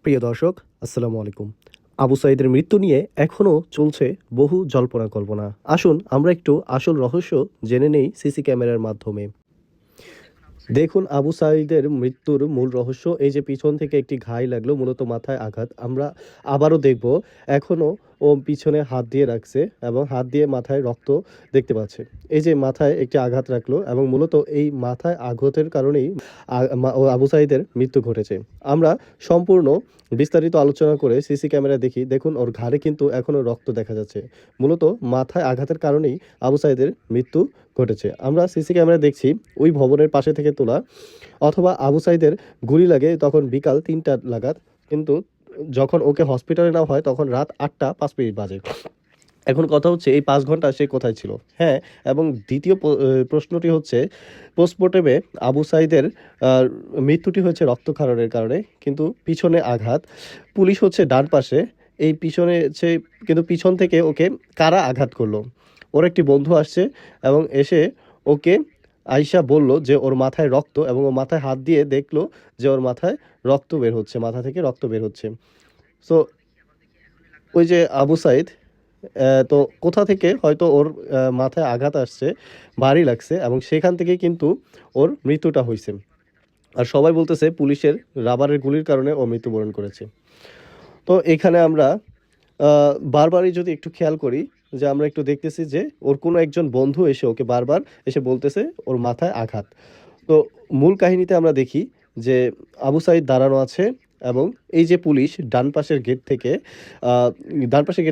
প্রিয় দর্শক, আসসালামু আলাইকুম। আবু সাঈদের মৃত্যু নিয়ে এখনও চলছে বহু জল্পনা কল্পনা। আসুন আমরা একটু আসল রহস্য জেনে নেই সিসি ক্যামেরার মাধ্যমে। দেখুন, আবু সাঈদের মৃত্যুর মূল রহস্য এই যে পিছন থেকে একটি ঘাই লাগলো, মূলত মাথায় আঘাত। আমরা আবারও দেখব, এখনও ও পিছনে হাত দিয়ে রাখছে এবং হাত দিয়ে মাথায় রক্ত দেখতে পাচ্ছে। এই যে মাথায় একটি আঘাত রাখলো এবং মূলত এই মাথায় আঘাতের কারণেই আবু সাঈদের মৃত্যু ঘটেছে। আমরা সম্পূর্ণ বিস্তারিত আলোচনা করে সিসি ক্যামেরা দেখি। দেখুন, ওর ঘাড়ে কিন্তু এখনও রক্ত দেখা যাচ্ছে। মূলত মাথায় আঘাতের কারণেই আবু সাঈদের মৃত্যু ঘটেছে। আমরা সিসি ক্যামেরা দেখছি ওই ভবনের পাশে থেকে তোলা, অথবা আবু সাঈদের গুলি লাগে তখন বিকাল ৩টা নাগাদ, কিন্তু যখন ওকে হসপিটালে নেওয়া হয় তখন রাত ৮টা ৫ মিনিট বাজে। এখন কথা হচ্ছে এই ৫ ঘন্টা সে কোথায় ছিল? হ্যাঁ, এবং দ্বিতীয় প্রশ্নটি হচ্ছে, পোস্টমর্টেমে আবু সাঈদের মৃত্যুটি হয়েছে রক্তক্ষরণের কারণে, কিন্তু পিছনে আঘাত। পুলিশ হচ্ছে ডান পাশে, এই পিছনে হচ্ছে, কিন্তু পিছন থেকে ওকে কারা আঘাত করলো? ওর একটি বন্ধু আসছে এবং এসে ওকে আইসা বলল যে ওর মাথায় রক্ত, এবং ও মাথায় হাত দিয়ে দেখলো যে ওর মাথায় রক্ত বের হচ্ছে, মাথা থেকে রক্ত বের হচ্ছে। সো ওই যে আবু সাঈদ, তো কোথা থেকে হয়তো ওর মাথায় আঘাত আসছে, ভারী লাগছে, এবং সেখান থেকেই কিন্তু ওর মৃত্যুটা হয়েছে। আর সবাই বলতেছে পুলিশের রাবারের গুলির কারণে ও মৃত্যুবরণ করেছে। তো এখানে আমরা বারবারই যদি একটু খেয়াল করি, যে আমরা একটু দেখতেছি যে ওর কোনো একজন বন্ধু এসে ওকে বারবার এসে বলতেছে ওর মাথায় আঘাত। তো মূল কাহিনীতে আমরা দেখি যে আবু সাঈদ দাঁড়ানো আছে, এবং এই যে পুলিশ ডান পাশের গেট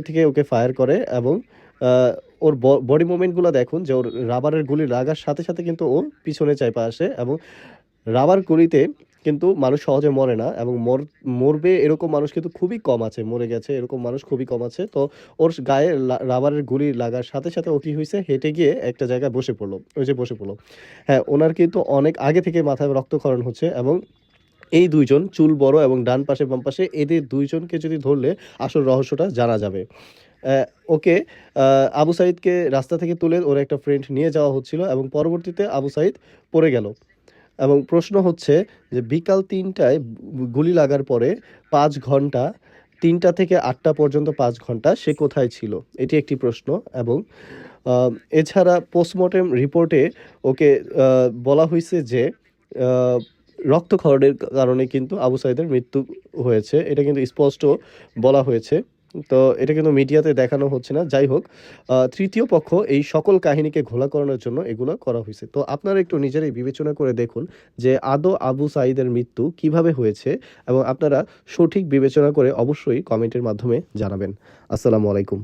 থেকে ওকে ফায়ার করে, এবং আহ, ওর বডি মুভমেন্টগুলো দেখুন, যে ওর রাবারের গুলি লাগার সাথে সাথে কিন্তু ও পিছনে চাইপা আসে, এবং রাবার গুলিতে কিন্তু মানুষ সহজে মরে না, এবং মরবে এরকম মানুষ কিন্তু খুবই কম আছে, মরে গেছে এরকম মানুষ খুবই কম আছে। তো ওর গায়ে রাবারের গুলি লাগার সাথে সাথে ও কি হয়েছে, হেঁটে গিয়ে একটা জায়গায় বসে পড়লো, ওই যে বসে পড়লো। হ্যাঁ, ওনার কিন্তু অনেক আগে থেকে মাথায় রক্তক্ষরণ হচ্ছে, এবং এই দুইজন, চুল বড় এবং ডান পাশে বাম পাশে, এদের দুইজনকে যদি ধরলে আসল রহস্যটা জানা যাবে। আহ, ওকে আবু সাঈদকে রাস্তা থেকে তুলে ওর একটা ফ্রেন্ড নিয়ে যাওয়া হচ্ছিল, এবং পরবর্তীতে আবু সাঈদ পড়ে গেল। এবং প্রশ্ন হচ্ছে যে বিকাল ৩টায় গুলি লাগার পরে ৫ ঘন্টা, ৩টা থেকে ৮টা পর্যন্ত ৫ ঘন্টা সে কোথায় ছিল, এটি একটি প্রশ্ন। এবং এছাড়া পোস্টমর্টেম রিপোর্টে ওকে বলা হয়েছে যে আহ, রক্তক্ষরণের কারণে কিন্তু আবু সাঈদের মৃত্যু হয়েছে, এটা কিন্তু স্পষ্ট বলা হয়েছে। তো এটা কিন্তু মিডিয়াতে দেখানো হচ্ছে না। যাই হোক, তৃতীয় পক্ষ এই সকল কাহিনীকে ঘোলা করানোর জন্য এগুলো করা হয়েছে। তো আপনারা একটু নিজেরাই বিবেচনা করে দেখুন যে আদৌ আবু সাঈদের মৃত্যু কিভাবে হয়েছে, এবং আপনারা সঠিক বিবেচনা করে অবশ্যই কমেন্টের মাধ্যমে জানাবেন। আসসালামু আলাইকুম।